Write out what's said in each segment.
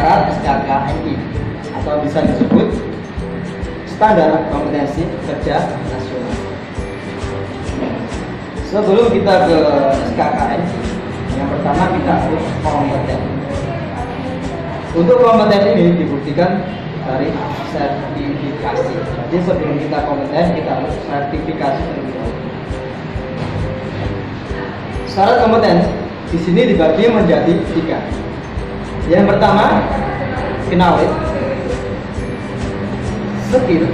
syarat SKKNI atau bisa disebut standar kompetensi kerja nasional. Sebelum kita ke SKKNI, yang pertama kita harus kompeten. Untuk kompeten ini dibuktikan dari sertifikasi. Jadi sebelum kita kompeten, kita harus sertifikasi terlebih dahulu. Syarat kompeten di sini dibagi menjadi 3. Yang pertama, knowledge, skill,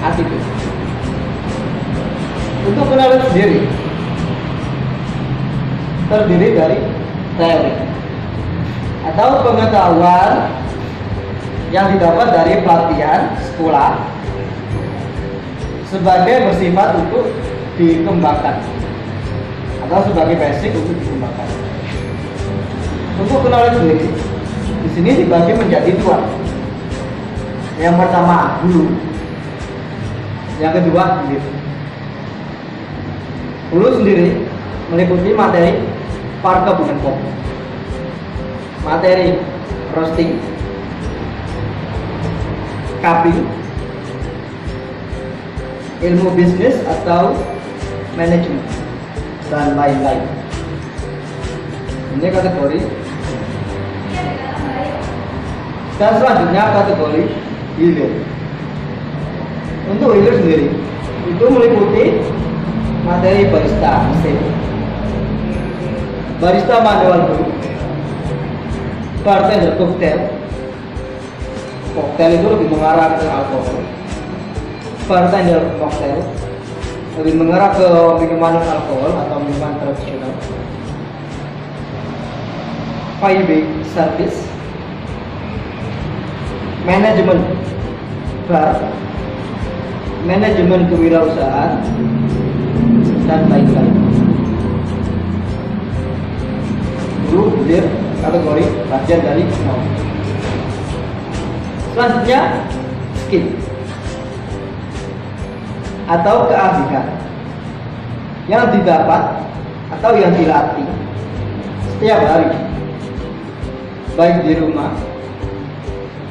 attitude. Untuk knowledge sendiri terdiri dari teori atau pengetahuan yang didapat dari pelatihan sekolah sebagai bersifat untuk dikembangkan atau sebagai basic untuk dikembangkan. Untuk knowledge sendiri di sini dibagi menjadi 2. Yang pertama hulu, yang kedua hilir. Hulu sendiri meliputi materi perkebunan kopi, materi roasting, cupping, ilmu bisnis atau manajemen, dan lain-lain. Ini kategori. Dan selanjutnya kategori hilir. Untuk hilir sendiri itu meliputi materi barista mesin, barista manual brew, bartender koktail. Koktail itu lebih mengarah ke alkohol. Bartender koktail lebih mengarah ke minuman alkohol atau minuman tradisional. 5B service, manajemen bar, manajemen kewirausahaan, dan lain-lain. Dulu hilir kategori bagian dari knowledge. Selanjutnya skill atau keahlian yang didapat atau yang dilatih setiap hari, baik di rumah,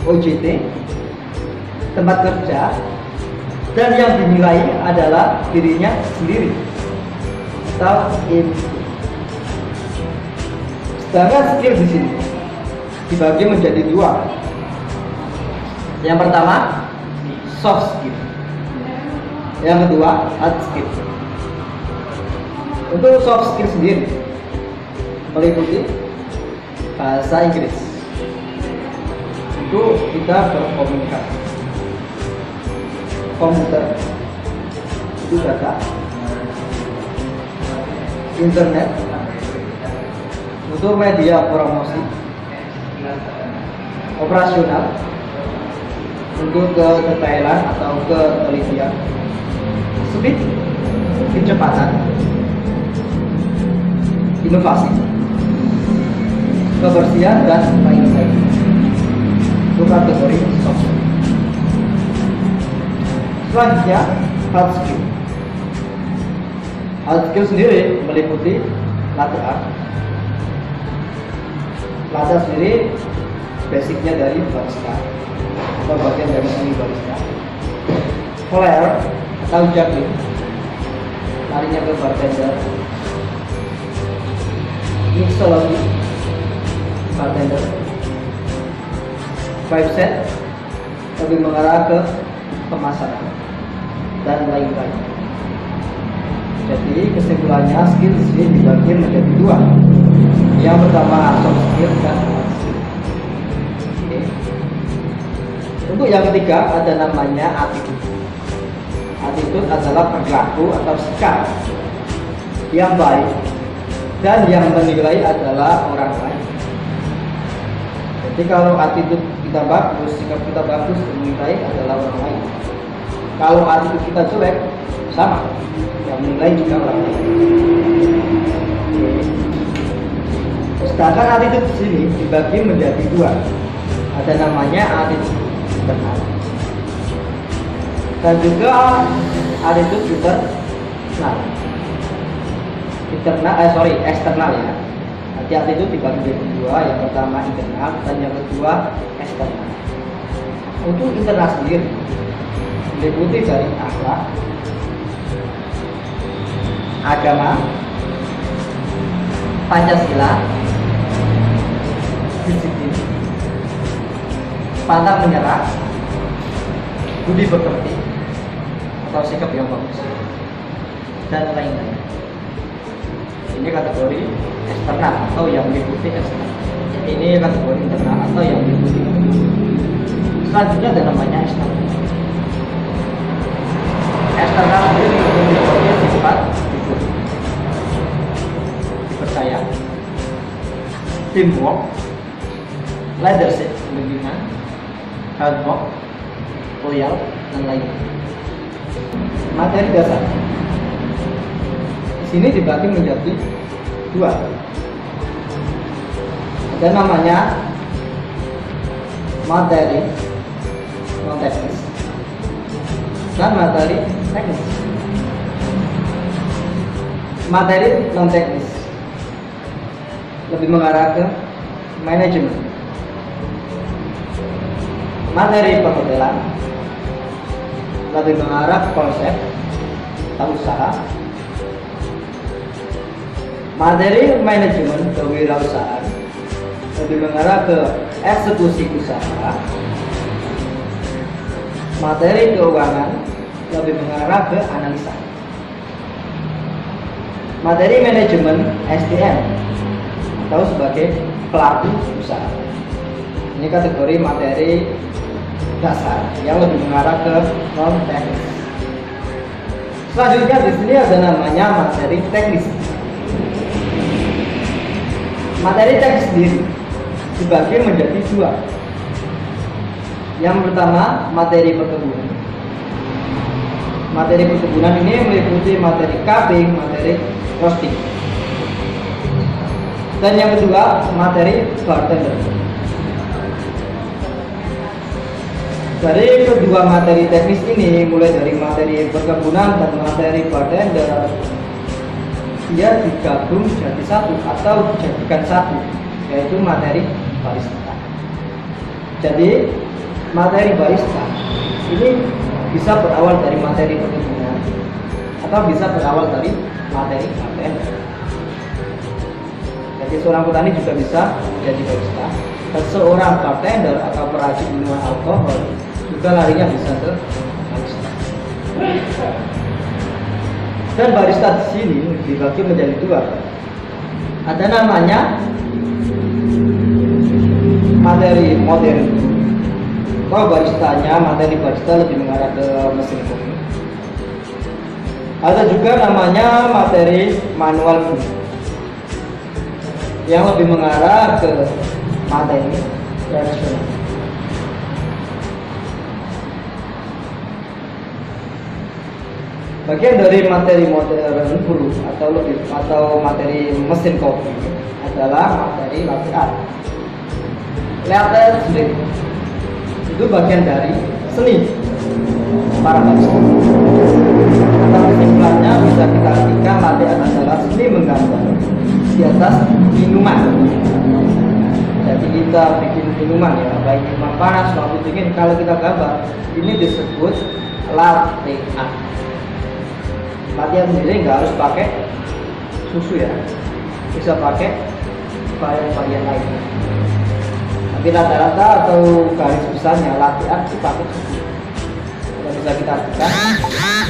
OJT, tempat kerja, dan yang dinilai adalah dirinya sendiri atau individu. Sedangkan skill di sini dibagi menjadi 2. Yang pertama soft skill, yang kedua hard skill. Untuk soft skill sendiri meliputi bahasa Inggris, itu kita berkomunikasi, komputer itu data, internet untuk media promosi, operasional untuk kedetailan atau ketelitian, speed kecepatan, inovasi, kebersihan, dan lain-lain. Itu kategori soft skill. Selanjutnya hard skill. Hard skill sendiri meliputi latte art. Latte sendiri basicnya dari barista atau bagian dari seni barista. Flair atau juggling, larinya ke bartender. Mixology, bartender. 5 set lebih mengarah ke pemasaran dan lain-lain. Jadi kesimpulannya skill di sini dibagi menjadi 2. Yang pertama soft skill dan hard skill. Oke. Untuk yang ketiga ada namanya attitude. Attitude adalah perilaku atau sikap yang baik dan yang menilai adalah orang lain. Jadi kalau attitude kita bagus, sikap kita bagus, menilai adalah orang lain. Kalau attitude kita jelek, sama, yang menilai juga orang lain. Sedangkan attitude di sini dibagi menjadi 2. Ada namanya attitude internal dan juga attitude eksternal ya. Hati-hati itu dibagi menjadi dua, yang pertama internal dan yang kedua eksternal. Untuk internal sendiri meliputi dari akhlak, agama, Pancasila, disiplin, pantang menyerah, budi pekerti atau sikap yang bagus, dan lain-lain. Ini kategori eksternal atau yang meliputi eksternal. Ini kategori internal atau yang meliputi. Selanjutnya ada namanya eksternal. Eksternal sendiri meliputi sifat jujur, dipercaya, teamwork, leadership, kepemimpinan, hard work, loyal, dan lainnya. Materi dasar di sini dibagi menjadi dua. Ada namanya materi non teknis dan materi teknis. Materi non teknis lebih mengarah ke manajemen, materi perhotelan lebih mengarah ke konsep atau usaha, materi manajemen kewirausahaan lebih mengarah ke eksekusi usaha, materi keuangan lebih mengarah ke analisa, materi manajemen SDM atau sebagai pelaku usaha. Ini kategori materi dasar yang lebih mengarah ke non teknis. Selanjutnya di sini ada namanya materi teknis. Materi teknis sendiri dibagi menjadi dua. Yang pertama materi perkebunan. Materi perkebunan ini meliputi materi cupping, materi roasting. Dan yang kedua materi bartender. Dari kedua materi teknis ini, mulai dari materi perkebunan dan materi bartender, dia digabung jadi satu atau dijadikan satu, yaitu materi barista. Jadi materi barista ini bisa berawal dari materi perkebunan atau bisa berawal dari materi bartender. Jadi seorang petani juga bisa menjadi barista, dan seorang bartender atau perajin minuman alkohol juga larinya bisa ke barista. Dan barista di sini dibagi menjadi dua. Ada namanya materi modern. Kalau baristanya, materi barista lebih mengarah ke mesin kopi. Ada juga namanya materi manual food, yang lebih mengarah ke materi tradisional. Bagian dari materi modern brew atau materi mesin kopi adalah materi latte art. Latte sendiri itu bagian dari seni para barista. Atau kesimpulannya bisa kita artikan latte art adalah seni menggambar di atas minuman. Jadi kita bikin minuman ya, baik minuman panas maupun dingin, kalau kita gambar ini disebut latte art. Latihan sendiri nggak harus pakai susu ya, bisa pakai varian-varian lain. Tapi rata-rata atau garis besarnya latte art itu pakai susu. Kalau bisa kita artikan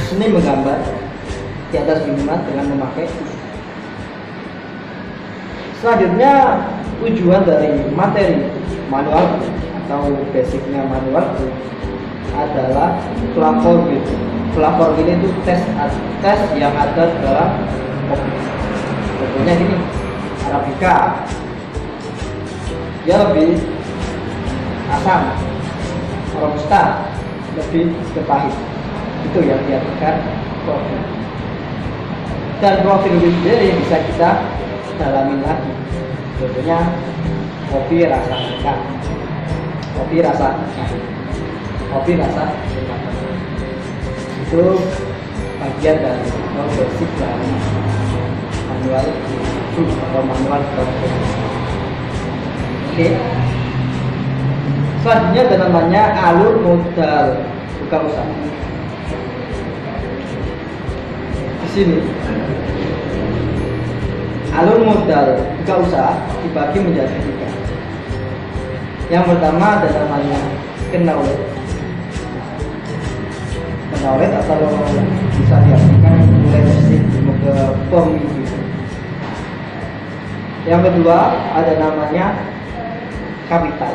seni menggambar di atas minuman dengan memakai susu. Selanjutnya tujuan dari materi manual atau basicnya manual adalah flavor wheel. Flavor wheel itu tes yang ada dalam kopi. Contohnya ini Arabica, dia lebih asam, Robusta lebih pahit. Itu yang diartikan profil. Dan profil wheel sendiri bisa kita dalamin lagi. Contohnya kopi rasa nangka, kopi rasa kayu, kopi rasa coklat. Itu bagian dari basic dari manual langsung atau manual process. Oke. Selanjutnya ada namanya alur modal buka usaha. Di sini alur modal buka usaha dibagi menjadi 3. Yang pertama ada namanya knowledge atau bisa diartikan leadership ke pemimpinan. Yang kedua ada namanya kapital.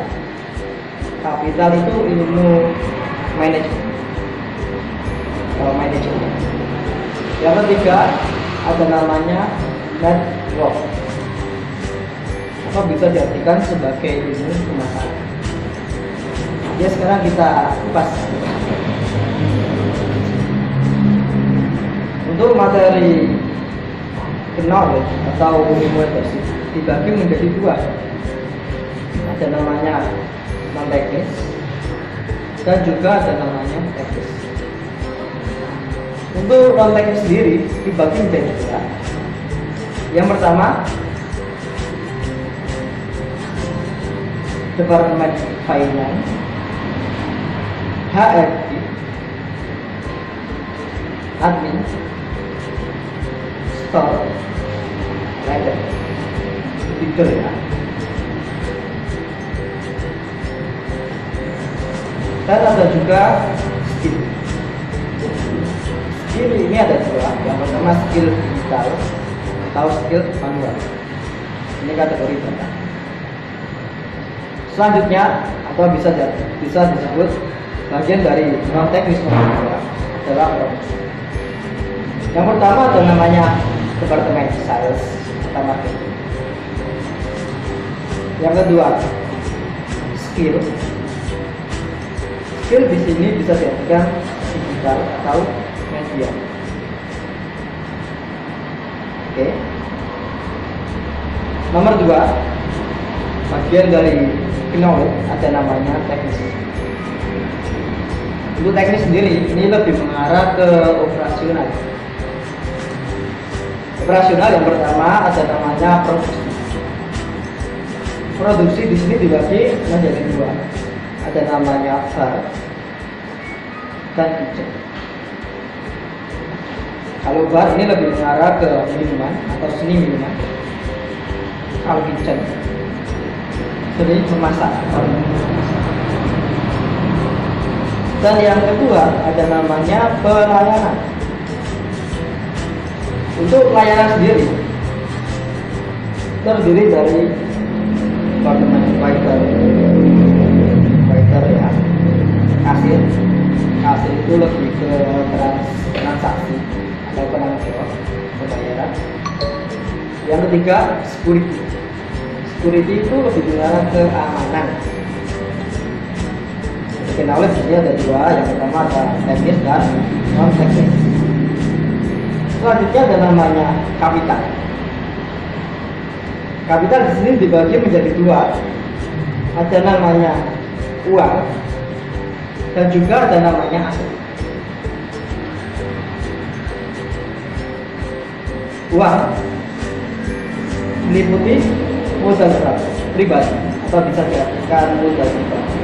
Kapital itu ilmu manajemen. Yang ketiga ada namanya network atau bisa diartikan sebagai ilmu pemasaran. Ya, sekarang kita kupas. Untuk materi knowledge atau ilmu leadership dibagi menjadi 2. Ada namanya non teknis dan juga ada namanya teknis. Untuk non teknis sendiri dibagi menjadi 2. Yang pertama Departemen Finance, HRD, Admin, Store, Ledger, gitu ya. Dan ada juga skill. Skill ini ada 2. Yang pertama skill digital atau skill manual. Ini kategori data. Selanjutnya atau bisa disebut bagian dari non teknis adalah produksi. Yang pertama ada namanya departemen sales atau marketing. Yang kedua skill. Skill di sini bisa diartikan digital atau media. Oke. Nomor 2 bagian dari knowledge ada namanya teknis. Untuk teknis sendiri ini lebih mengarah ke operasional. Operasional yang pertama ada namanya produksi. Produksi di sini dibagi menjadi 2. Ada namanya bar dan kitchen. Kalau bar ini lebih mengarah ke minuman atau seni minuman. Kalau kitchen seni memasak. Dan yang kedua ada namanya pelayanan. Untuk pelayanan sendiri terdiri dari departemen waiter ya, kasir itu lebih ke transaksi atau penanggung jawab pembayaran. Yang ketiga security itu lebih mengarah ke keamanan. Knowledge ini ada 2, yang pertama ada teknis dan non teknis. Selanjutnya ada namanya kapital. Kapital di sini dibagi menjadi 2. Ada namanya uang dan juga ada namanya aset. Uang meliputi modal pribadi atau bisa diartikan modal pribadi,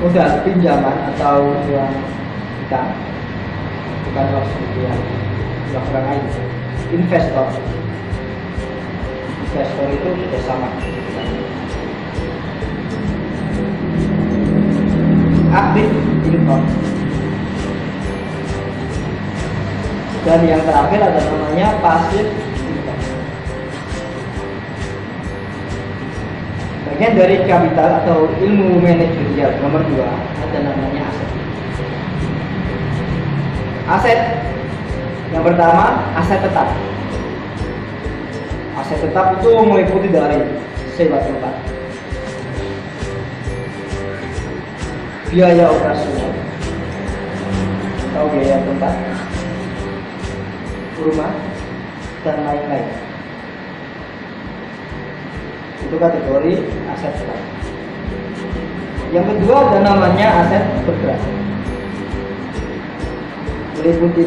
modal pinjaman atau uang kita, bukan uang sendirian, uang orang lain. Investor itu bersama. Aktif income. Dan yang terakhir ada namanya pasif income. Bagian dari kapital atau ilmu manajerial nomor 2 ada namanya aset. Aset yang pertama aset tetap. Aset tetap itu meliputi dari sewa tempat, biaya operasional atau biaya tempat, rumah, dan lain-lain. Itu kategori aset tetap. Yang kedua ada namanya aset bergerak, meliputi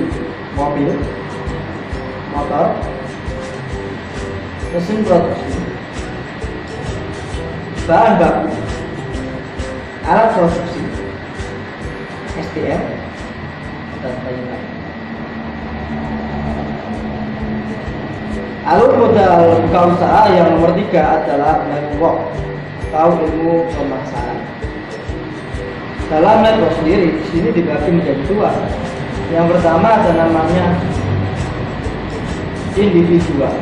mobil, motor, mesin produksi, bahan baku, alat produksi, SDM, dan lain-lain. Alur modal buka usaha yang nomor 3 adalah network atau ilmu pemasaran. Dalam network sendiri di sini dibagi menjadi 2. Yang pertama ada namanya individual,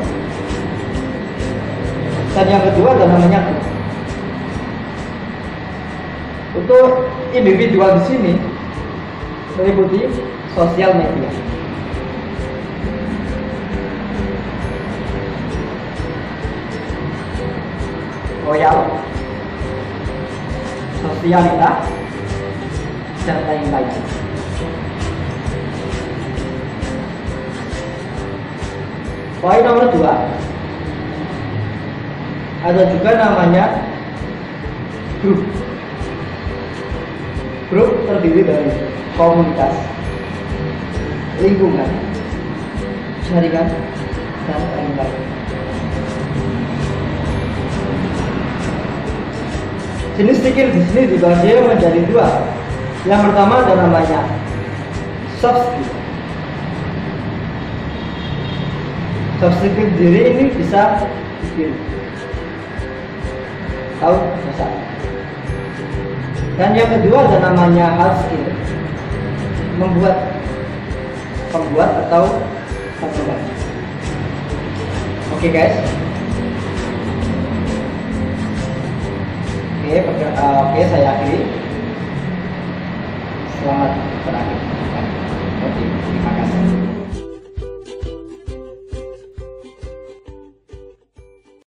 dan yang kedua ada namanya grup. Untuk individual di sini meliputi sosial media, royal, sosialita, dan lain-lain. Poin nomor 2, ada juga namanya grup. Grup terdiri dari komunitas, lingkungan, jaringan, dan lain-lain. Jenis skill di sini dibagi menjadi 2. Yang pertama ada namanya soft skill. Soft skill sendiri ini bisa bikin, tahu, masak. Dan yang kedua ada namanya hard skill, membuat atau membuat. Oke guys. Oke, saya akhiri. Selamat berakhir. Oke, terima kasih.